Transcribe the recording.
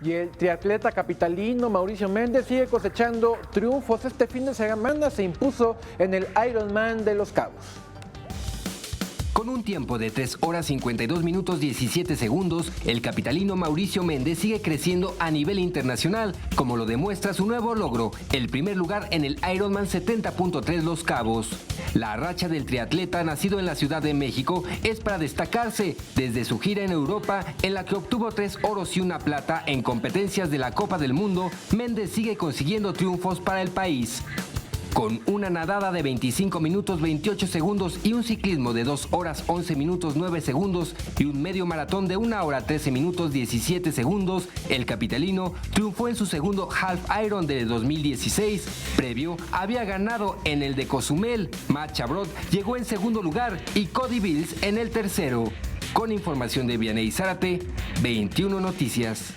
Y el triatleta capitalino Mauricio Méndez sigue cosechando triunfos. Este fin de semana se impuso en el Ironman de Los Cabos. Con un tiempo de 3 horas 52 minutos 17 segundos, el capitalino Mauricio Méndez sigue creciendo a nivel internacional, como lo demuestra su nuevo logro, el primer lugar en el Ironman 70.3 Los Cabos. La racha del triatleta nacido en la Ciudad de México es para destacarse desde su gira en Europa, en la que obtuvo 3 oros y 1 plata en competencias de la Copa del Mundo. Méndez sigue consiguiendo triunfos para el país. Con una nadada de 25 minutos 28 segundos y un ciclismo de 2 horas 11 minutos 9 segundos y un medio maratón de 1 hora 13 minutos 17 segundos, el capitalino triunfó en su segundo Half Iron de 2016. Previo había ganado en el de Cozumel. Matt Chabrot llegó en segundo lugar y Cody Bills en el tercero. Con información de Vianey Zárate, 21 Noticias.